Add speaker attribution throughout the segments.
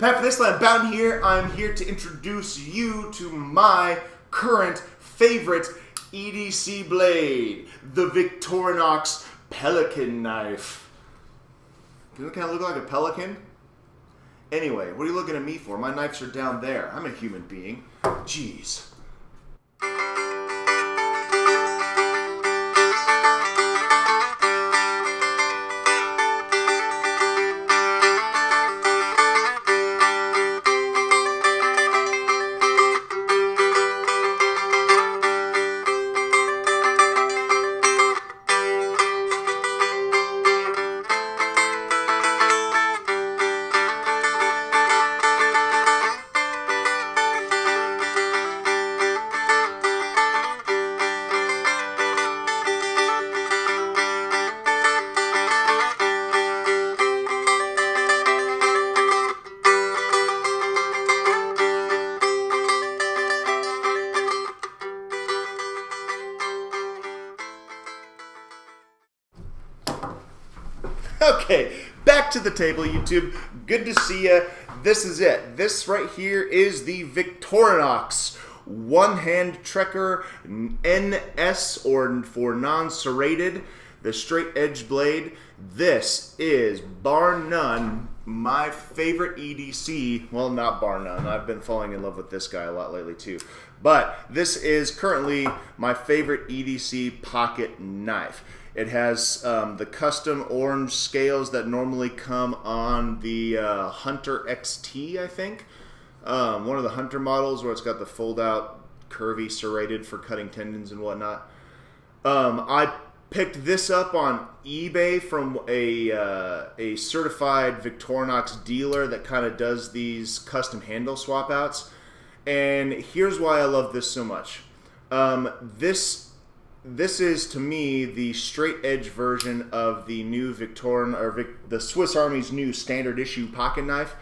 Speaker 1: Pat for this land, bound here. I'm here to introduce you to my current favorite EDC blade, the Victorinox Pelican knife. Does it kind of look like a pelican? Anyway, what are you looking at me for? My knives are down there. I'm a human being. Jeez. Okay, back to the table, YouTube. Good to see ya. This is it. This right here is the Victorinox one-hand trekker NS, or for non-serrated, the straight edge blade. This is, bar none, my favorite EDC. Well, not bar none. I've been falling in love with this guy a lot lately too. But this is currently my favorite EDC pocket knife. It has the custom orange scales that normally come on the Hunter XT, I think. One of the Hunter models where it's got the fold-out, curvy, serrated for cutting tendons and whatnot. I picked this up on eBay from a certified Victorinox dealer that kind of does these custom handle swap-outs. And here's why I love this so much. This is, to me, the straight edge version of the new the Swiss Army's new standard issue pocket knife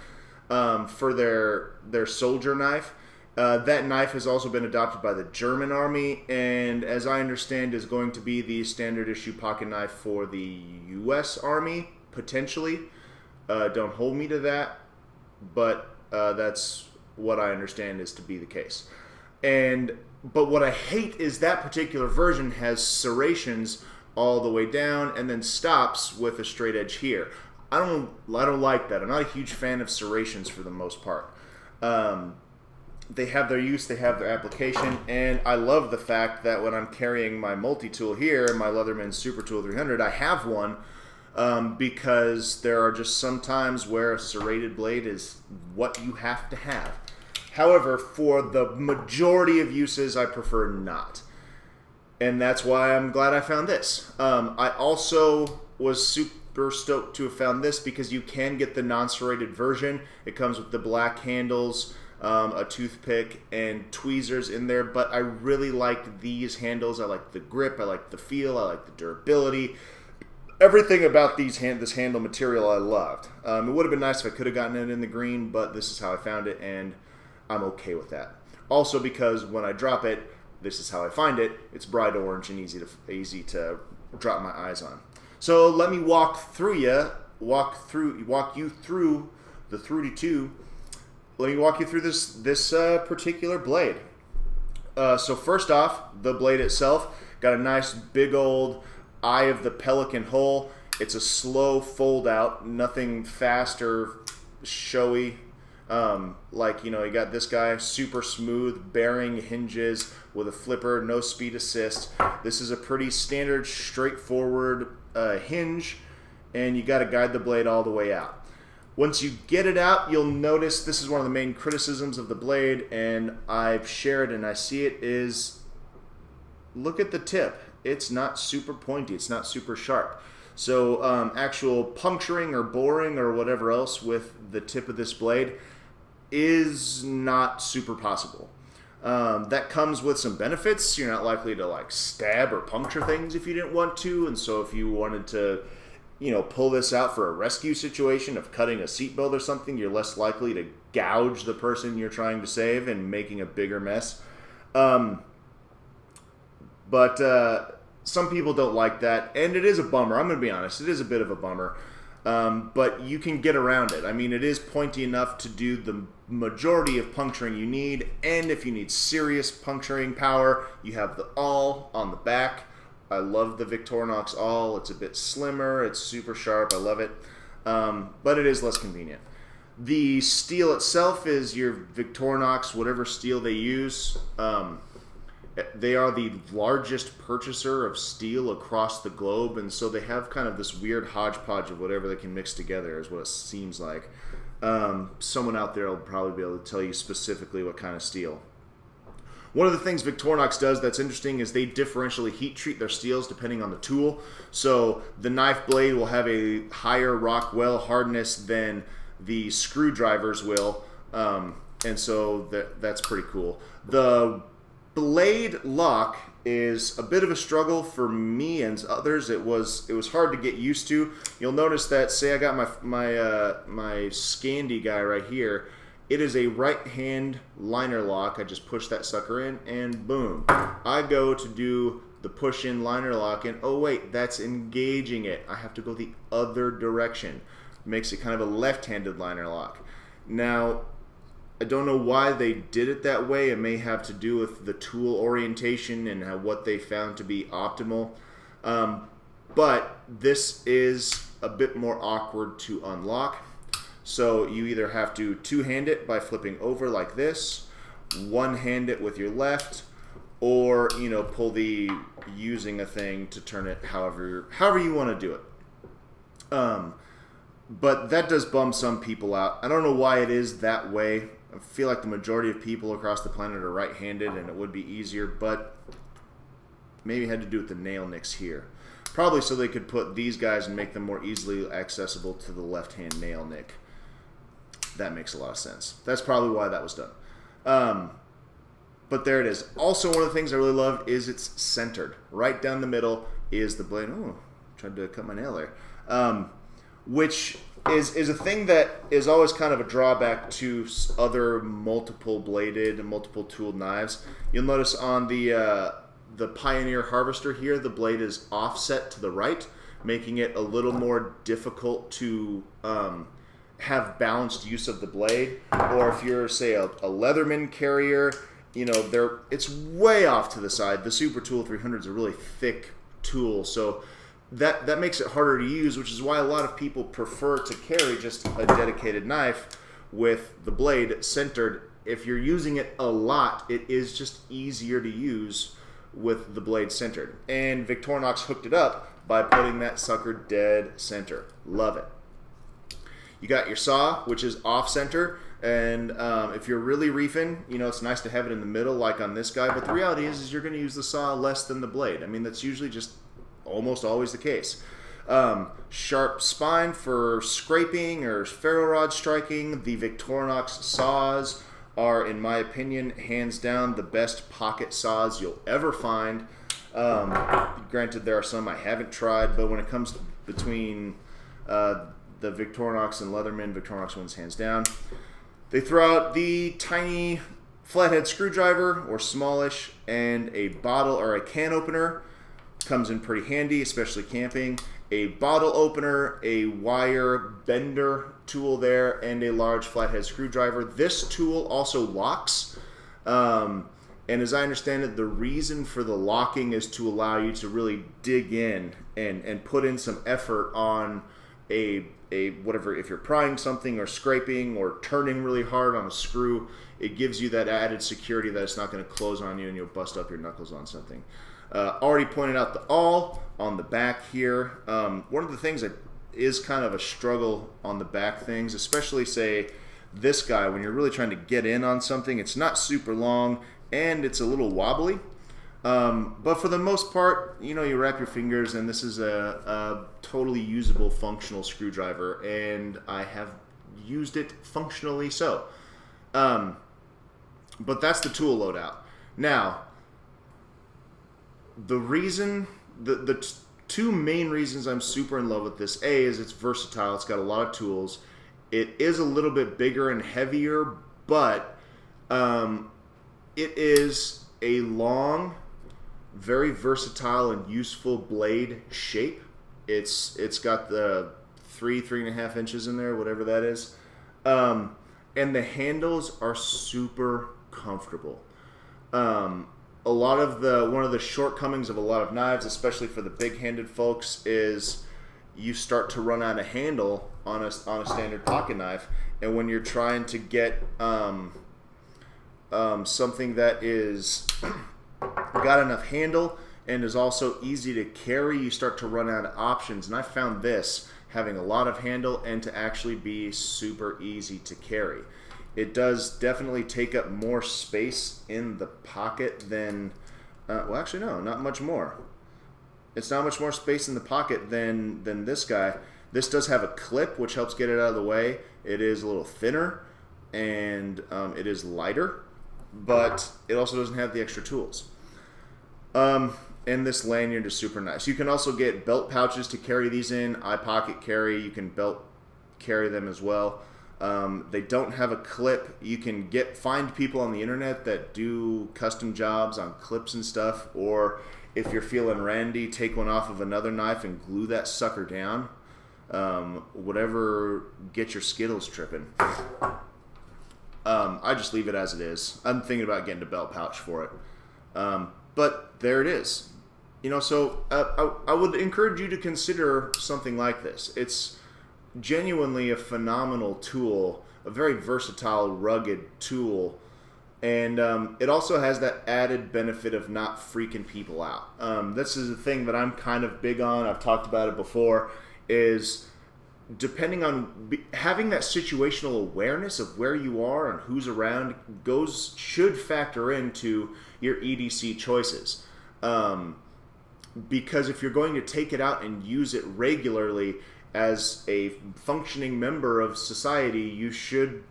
Speaker 1: for their soldier knife. That knife has also been adopted by the German Army, and as I understand, is going to be the standard issue pocket knife for the U.S. Army, potentially. Don't hold me to that, but that's what I understand is to be the case. But what I hate is that particular version has serrations all the way down and then stops with a straight edge here. I don't like that. I'm not a huge fan of serrations for the most part. They have their use, they have their application, and I love the fact that when I'm carrying my multi-tool here, my Leatherman Super Tool 300, I have one because there are just some times where a serrated blade is what you have to have. However, for the majority of uses, I prefer not. And that's why I'm glad I found this. I also was super stoked to have found this because you can get the non-serrated version. It comes with the black handles, a toothpick, and tweezers in there. But I really like these handles. I like the grip. I like the feel. I like the durability. Everything about this handle material I loved. It would have been nice if I could have gotten it in the green, but this is how I found it, and I'm okay with that. Also because when I drop it, this is how I find it. It's bright orange and easy to drop my eyes on. So let me walk you through the 32. Let me walk you through this particular blade. So first off, the blade itself got a nice big old eye of the pelican hole. It's a slow fold out, nothing fast or showy. You got this guy, super smooth, bearing hinges with a flipper, no speed assist. This is a pretty standard, straightforward hinge, and you got to guide the blade all the way out. Once you get it out, you'll notice this is one of the main criticisms of the blade, and I've shared and I see it, is look at the tip. It's not super pointy. It's not super sharp. So actual puncturing or boring or whatever else with the tip of this blade is not super possible. That comes with some benefits. You're not likely to stab or puncture things if you didn't want to, and so if you wanted to pull this out for a rescue situation of cutting a seatbelt or something, you're less likely to gouge the person you're trying to save and making a bigger mess. But some people don't like that, and it is a bummer. I'm going to be honest, it is a bit of a bummer. but you can get around it. I mean, it is pointy enough to do the majority of puncturing you need, and if you need serious puncturing power, you have the awl on the back. I love the Victorinox awl. It's a bit slimmer. It's super sharp. I love it, but it is less convenient. The steel itself is your Victorinox, whatever steel they use. They are the largest purchaser of steel across the globe, and so they have kind of this weird hodgepodge of whatever they can mix together, is what it seems like. Someone out there will probably be able to tell you specifically what kind of steel. One of the things Victorinox does that's interesting is they differentially heat treat their steels depending on the tool. So the knife blade will have a higher Rockwell hardness than the screwdrivers will, and so that's pretty cool. The blade lock is a bit of a struggle for me and others. It was hard to get used to. You'll notice that, say I got my Scandi guy right here. It is a right hand liner lock. I just push that sucker in and boom. I go to do the push in liner lock and oh wait, that's engaging it. I have to go the other direction. Makes it kind of a left-handed liner lock. Now, I don't know why they did it that way. It may have to do with the tool orientation and what they found to be optimal. But this is a bit more awkward to unlock. So you either have to two-hand it by flipping over like this, one-hand it with your left, or pull using a thing to turn it however you want to do it. But that does bum some people out. I don't know why it is that way. I feel like the majority of people across the planet are right-handed and it would be easier, but maybe it had to do with the nail nicks here. Probably so they could put these guys and make them more easily accessible to the left-hand nail nick. That makes a lot of sense. That's probably why that was done. But there it is. Also, one of the things I really love is it's centered. Right down the middle is the blade. Oh, tried to cut my nail there. Which is a thing that is always kind of a drawback to other multiple bladed and multiple tooled knives. You'll notice on the Pioneer Harvester here, the blade is offset to the right, making it a little more difficult to have balanced use of the blade. Or if you're, say, a Leatherman carrier, it's way off to the side. The Super Tool 300 is a really thick tool, so that makes it harder to use, which is why a lot of people prefer to carry just a dedicated knife with the blade centered. If you're using it a lot, it is just easier to use with the blade centered. And Victorinox hooked it up by putting that sucker dead center. Love it. You got your saw, which is off center, and if you're really reefing, it's nice to have it in the middle like on this guy, but the reality is you're going to use the saw less than the blade. I mean, that's usually just almost always the case. Sharp spine for scraping or ferro rod striking. The Victorinox saws are, in my opinion, hands down the best pocket saws you'll ever find. Granted, there are some I haven't tried, but when it comes between the Victorinox and Leatherman, Victorinox One's hands down. They throw out the tiny flathead screwdriver, or smallish, and a bottle or a can opener. Comes in pretty handy, especially camping. A bottle opener, a wire bender tool there, and a large flathead screwdriver. This tool also locks, and as I understand it, the reason for the locking is to allow you to really dig in and put in some effort on a whatever, if you're prying something or scraping or turning really hard on a screw, it gives you that added security that it's not going to close on you and you'll bust up your knuckles on something. Already pointed out the awl on the back here. One of the things that is kind of a struggle on the back things, especially say this guy, when you're really trying to get in on something, it's not super long and it's a little wobbly. But for the most part, you wrap your fingers, and this is a totally usable functional screwdriver, and I have used it functionally so. But that's the tool loadout. Now, the two main reasons I'm super in love with this, A, is it's versatile. It's got a lot of tools. It is a little bit bigger and heavier, but it is a long, very versatile and useful blade shape. It's got the 3.5 inches in there, whatever that is. And the handles are super comfortable. One of the shortcomings of a lot of knives, especially for the big-handed folks, is you start to run out of handle on a standard pocket knife, and when you're trying to get something that is got enough handle and is also easy to carry, you start to run out of options. And I found this having a lot of handle and to actually be super easy to carry. It does definitely take up more space in the pocket than, well, actually, no, not much more. It's not much more space in the pocket than this guy. This does have a clip, which helps get it out of the way. It is a little thinner, and it is lighter, but it also doesn't have the extra tools. And this lanyard is super nice. You can also get belt pouches to carry these in. I pocket carry. You can belt carry them as well. They don't have a clip. You can find people on the internet that do custom jobs on clips and stuff, or if you're feeling randy, take one off of another knife and glue that sucker down. Whatever gets your Skittles tripping. I just leave it as it is. I'm thinking about getting a belt pouch for it. But there it is. So I would encourage you to consider something like this. It's genuinely a phenomenal tool, a very versatile, rugged tool, and it also has that added benefit of not freaking people out. This is a thing that I'm kind of big on. I've talked about it before, is depending on having that situational awareness of where you are and who's around should factor into your EDC choices. Because if you're going to take it out and use it regularly as a functioning member of society, you should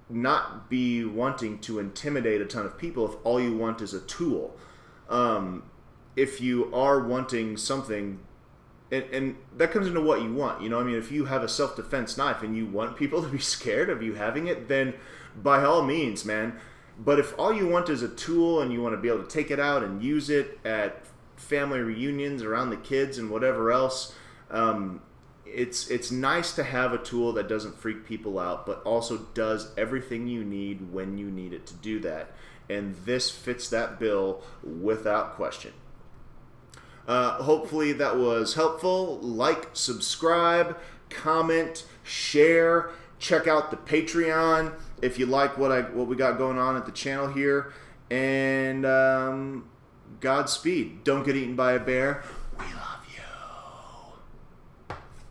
Speaker 1: not be wanting to intimidate a ton of people if all you want is a tool. If you are wanting something, and that comes into what you want. If you have a self-defense knife and you want people to be scared of you having it, then by all means, man. But if all you want is a tool and you want to be able to take it out and use it at family reunions, around the kids and whatever else, it's nice to have a tool that doesn't freak people out, but also does everything you need when you need it to do that. And this fits that bill without question. Hopefully that was helpful. Like, subscribe, comment, share. Check out the Patreon if you like what we got going on at the channel here. And Godspeed. Don't get eaten by a bear. We love you.